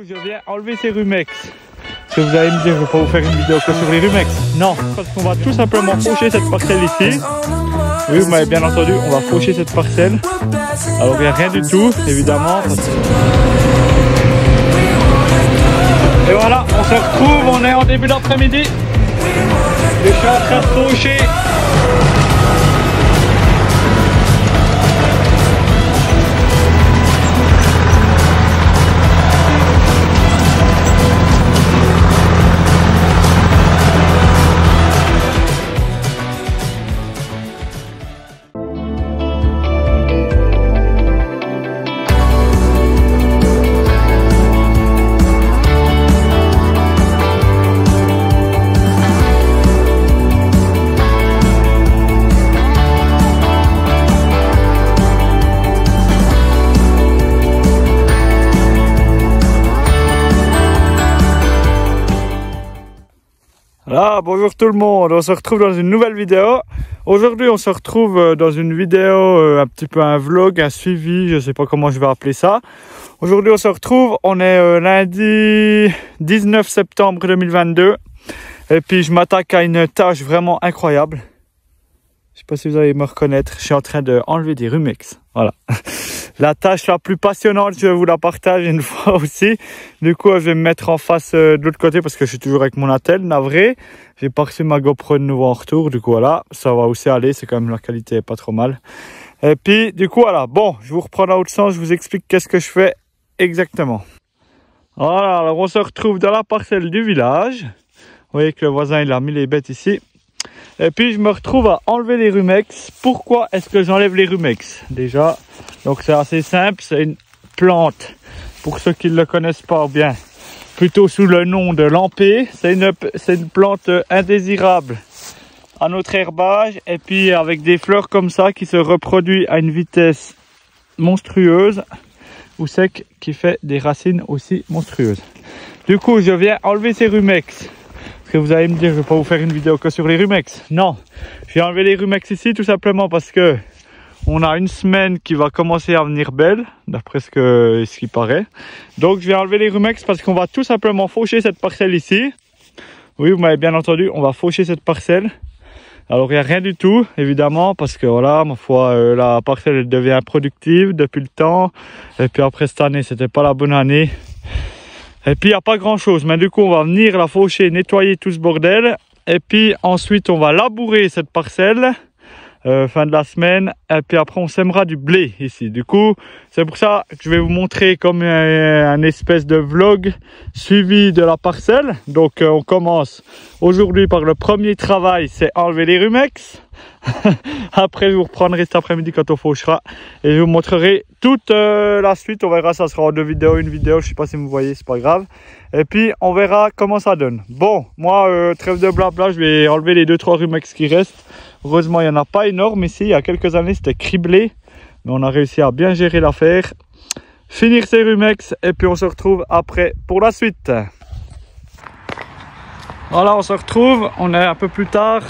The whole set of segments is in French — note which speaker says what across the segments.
Speaker 1: Je viens enlever ces rumex. Parce que vous allez me dire, je ne vais pas vous faire une vidéo que sur les rumex. Non, parce qu'on va tout simplement faucher cette parcelle ici. Oui, vous m'avez bien entendu, on va faucher cette parcelle. Alors il n'y a rien du tout, évidemment. Et voilà, on se retrouve, on est en début d'après-midi. Je suis en train de faucher. Ah, bonjour tout le monde, on se retrouve dans une nouvelle vidéo. Aujourd'hui on se retrouve dans une vidéo, un petit peu un vlog, un suivi, je sais pas comment je vais appeler ça. Aujourd'hui on se retrouve, on est lundi 19 septembre 2022. Et puis je m'attaque à une tâche vraiment incroyable. Je sais pas si vous allez me reconnaître, je suis en train d'enlever des rumex, voilà. La tâche la plus passionnante, je vous la partage une fois aussi. Du coup, je vais me mettre en face de l'autre côté parce que je suis toujours avec mon attel, navré. J'ai pas reçu ma GoPro de nouveau en retour, du coup voilà, ça va aussi aller, c'est quand même la qualité est pas trop mal. Et puis, du coup voilà, bon, je vous reprends dans l'autre sens, je vous explique qu'est-ce que je fais exactement. Voilà, alors on se retrouve dans la parcelle du village. Vous voyez que le voisin, il a mis les bêtes ici. Et puis je me retrouve à enlever les rumex. Pourquoi est-ce que j'enlève les rumex? Déjà, donc c'est assez simple, c'est une plante, pour ceux qui ne le connaissent pas bien, plutôt sous le nom de lampée. C'est une plante indésirable à notre herbage, et puis avec des fleurs comme ça qui se reproduit à une vitesse monstrueuse, ou sec, qui fait des racines aussi monstrueuses. Du coup, je viens enlever ces rumex. Que vous allez me dire, je ne vais pas vous faire une vidéo que sur les rumex. Non, j'ai enlevé les rumex ici tout simplement parce que on a une semaine qui va commencer à venir belle, d'après ce qui paraît. Donc je vais enlever les rumex parce qu'on va tout simplement faucher cette parcelle ici. Oui, vous m'avez bien entendu, on va faucher cette parcelle. Alors il n'y a rien du tout, évidemment, parce que voilà, ma foi, la parcelle elle devient productive depuis le temps. Et puis après cette année, c'était pas la bonne année. Et puis il n'y a pas grand chose, mais du coup on va venir la faucher, nettoyer tout ce bordel. Et puis ensuite on va labourer cette parcelle, fin de la semaine. Et puis après on sèmera du blé ici. Du coup c'est pour ça que je vais vous montrer comme un espèce de vlog suivi de la parcelle. Donc on commence aujourd'hui par le premier travail, c'est enlever les rumex. Après je vous reprendrai cet après-midi quand on fauchera et je vous montrerai toute la suite. On verra, ça sera en deux vidéos, une vidéo, je sais pas si vous voyez, c'est pas grave. Et puis on verra comment ça donne. Bon, moi trêve de blabla, je vais enlever les 2-3 rumex qui restent. Heureusement il n'y en a pas énorme ici, il y a quelques années c'était criblé, mais on a réussi à bien gérer l'affaire. Finir ces rumex et puis on se retrouve après pour la suite. Voilà, on se retrouve, on est un peu plus tard.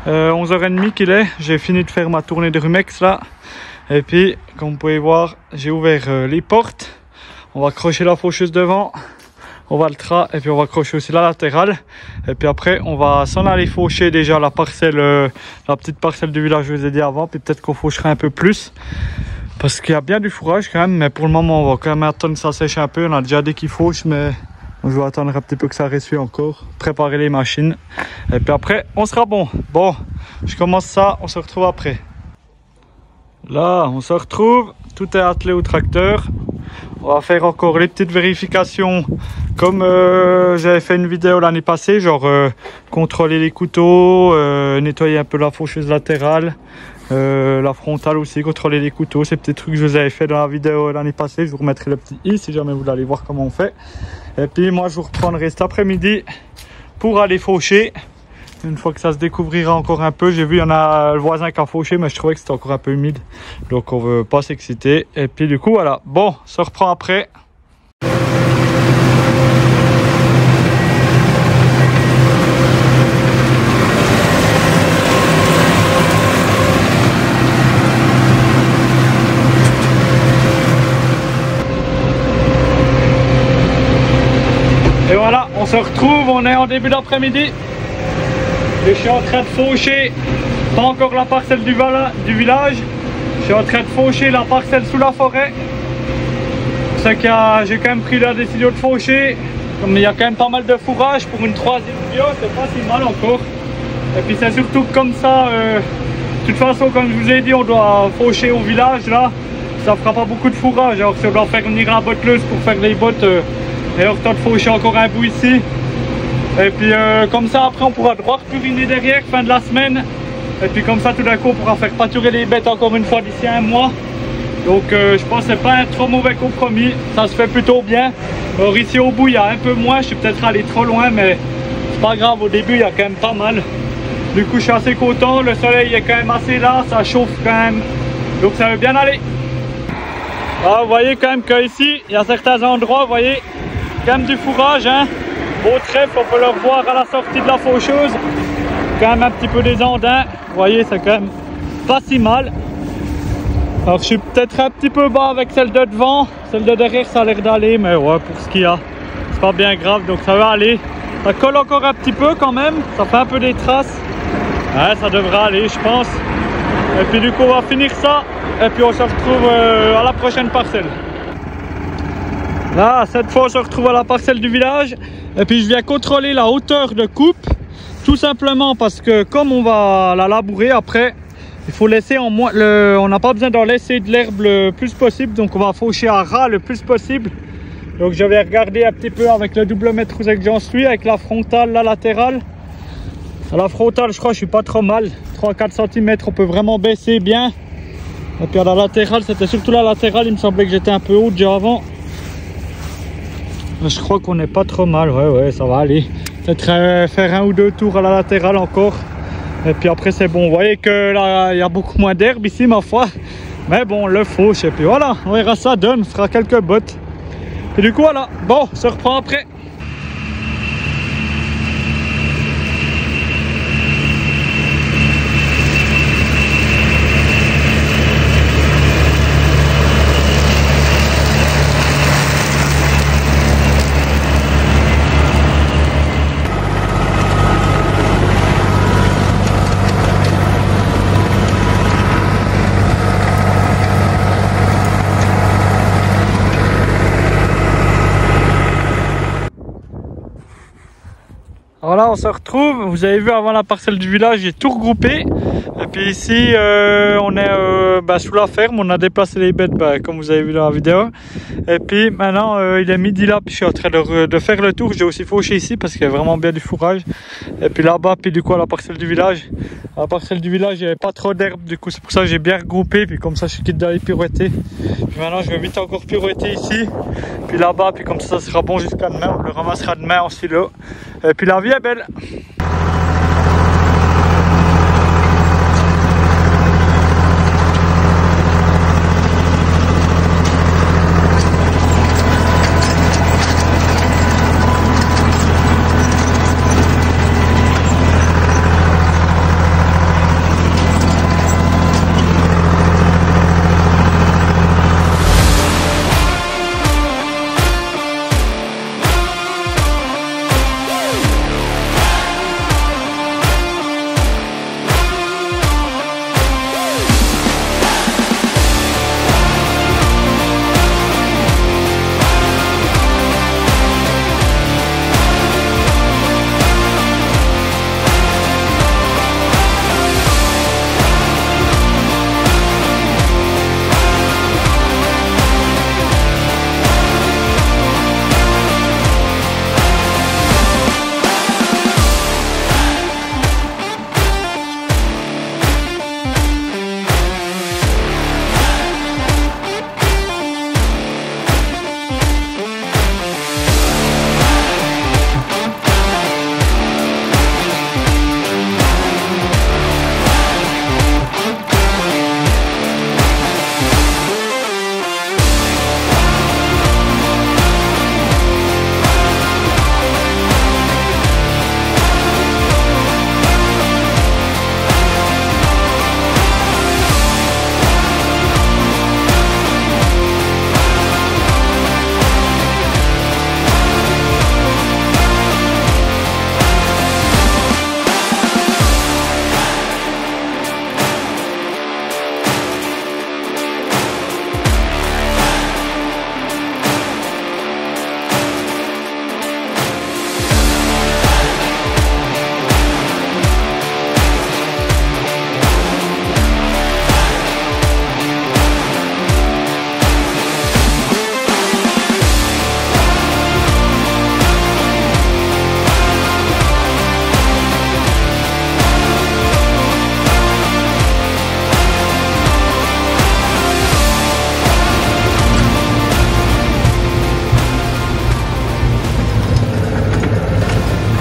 Speaker 1: 11h30 qu'il est, j'ai fini de faire ma tournée de rumex là. Et puis, comme vous pouvez voir, j'ai ouvert les portes. On va accrocher la faucheuse devant, on va le tra et puis on va accrocher aussi la latérale. Et puis après, on va s'en aller faucher déjà la parcelle, la petite parcelle du village, je vous ai dit avant. Puis peut-être qu'on fauchera un peu plus. Parce qu'il y a bien du fourrage quand même, mais pour le moment, on va quand même attendre que ça sèche un peu. On a déjà des qui fauchent, mais je vais attendre un petit peu que ça ressuie encore, préparer les machines. Et puis après, on sera bon. Bon, je commence ça, on se retrouve après. Là, on se retrouve, tout est attelé au tracteur. On va faire encore les petites vérifications comme j'avais fait une vidéo l'année passée, genre contrôler les couteaux, nettoyer un peu la faucheuse latérale, la frontale aussi, contrôler les couteaux, ces petits trucs que je vous avais fait dans la vidéo l'année passée. Je vous remettrai le petit i si jamais vous voulez aller voir comment on fait. Et puis moi je vous reprendrai cet après-midi pour aller faucher. Une fois que ça se découvrira encore un peu, j'ai vu il y en a le voisin qui a fauché, mais je trouvais que c'était encore un peu humide. Donc on veut pas s'exciter. Et puis du coup voilà, bon, ça reprend après. Et voilà, on se retrouve, on est en début d'après-midi. Et je suis en train de faucher, pas encore la parcelle du village. Je suis en train de faucher la parcelle sous la forêt. C'est que j'ai quand même pris la décision de faucher. Comme il y a quand même pas mal de fourrage pour une troisième bio, c'est pas si mal encore. Et puis c'est surtout comme ça, de toute façon comme je vous ai dit, on doit faucher au village là. Ça fera pas beaucoup de fourrage, alors si on doit faire venir la botteleuse pour faire les bottes, et alors temps de faucher encore un bout ici. Et puis comme ça après on pourra droit repuriner derrière fin de la semaine. Et puis comme ça tout d'un coup on pourra faire pâturer les bêtes encore une fois d'ici un mois. Donc je pense que c'est pas un trop mauvais compromis, ça se fait plutôt bien. Alors ici au bout il y a un peu moins, je suis peut-être allé trop loin mais c'est pas grave, au début il y a quand même pas mal. Du coup je suis assez content, le soleil est quand même assez là, ça chauffe quand même. Donc ça veut bien aller. Ah, vous voyez quand même qu'ici il y a certains endroits, vous voyez, quand même du fourrage, hein. Au trèfle, on peut le revoir à la sortie de la faucheuse. Quand même un petit peu des andins, vous voyez c'est quand même pas si mal. Alors je suis peut-être un petit peu bas avec celle de devant, celle de derrière ça a l'air d'aller, mais ouais pour ce qu'il y a, c'est pas bien grave donc ça va aller. Ça colle encore un petit peu quand même, ça fait un peu des traces. Ouais, ça devrait aller je pense. Et puis du coup on va finir ça et puis on se retrouve à la prochaine parcelle. Là cette fois on se retrouve à la parcelle du village et puis je viens contrôler la hauteur de coupe. Tout simplement parce que comme on va la labourer après, il faut laisser en moins, on n'a pas besoin d'en laisser de l'herbe le plus possible, donc on va faucher à ras le plus possible. Donc je vais regarder un petit peu avec le double mètre que j'en suis, avec la frontale, la latérale. À la frontale je crois que je suis pas trop mal, 3-4 cm on peut vraiment baisser bien. Et puis à la latérale, c'était surtout la latérale, il me semblait que j'étais un peu haut déjà avant. Mais je crois qu'on n'est pas trop mal, ouais ça va aller. Peut-être faire un ou deux tours à la latérale encore. Et puis après c'est bon, vous voyez que là il y a beaucoup moins d'herbe ici ma foi. Mais bon, on le fauche et puis voilà, on verra ça donne, on fera quelques bottes. Et du coup voilà, bon, on se reprend après. Voilà, on se retrouve. Vous avez vu avant la parcelle du village, j'ai tout regroupé. Et puis ici, on est sous la ferme. On a déplacé les bêtes, comme vous avez vu dans la vidéo. Et puis maintenant, il est midi là. Puis je suis en train de faire le tour. J'ai aussi fauché ici parce qu'il y a vraiment bien du fourrage. Et puis là-bas, puis du coup, à la parcelle du village. À la parcelle du village, il n'y avait pas trop d'herbe. Du coup, c'est pour ça que j'ai bien regroupé. Puis comme ça, je suis quitte d'aller pirouetter. Puis maintenant, je vais vite encore pirouetter ici. Puis là-bas, puis comme ça sera bon jusqu'à demain. On le ramassera demain en silo. Et puis la vie est belle.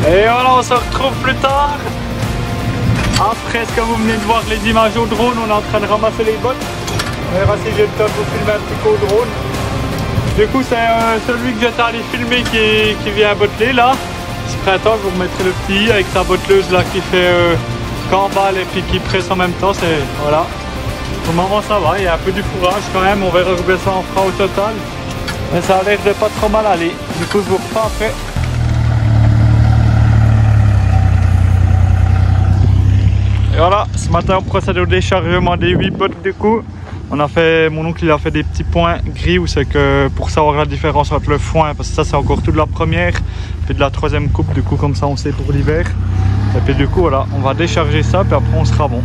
Speaker 1: Et voilà, on se retrouve plus tard. Après ce que vous venez de voir les images au drone, on est en train de ramasser les bottes. On verra si j'ai le temps de vous filmer un petit peu au drone. Du coup, c'est celui que j'étais allé filmer qui vient botteler là. Ce printemps, je vous remettrai le petit avec sa botteleuse là qui fait cambale et puis qui presse en même temps. C'est voilà. Pour le moment, ça va. Il y a un peu du fourrage quand même. On verra combien ça en fera au total. Mais ça a l'air de pas trop mal aller. Du coup, je vous reprends après. Et voilà, ce matin on procède au déchargement des 8 bottes du coup. Mon oncle il a fait des petits points gris où c'est que pour savoir la différence entre le foin, parce que ça c'est encore tout de la première, puis de la troisième coupe du coup comme ça on sait pour l'hiver. Et puis du coup voilà, on va décharger ça puis après on sera bon.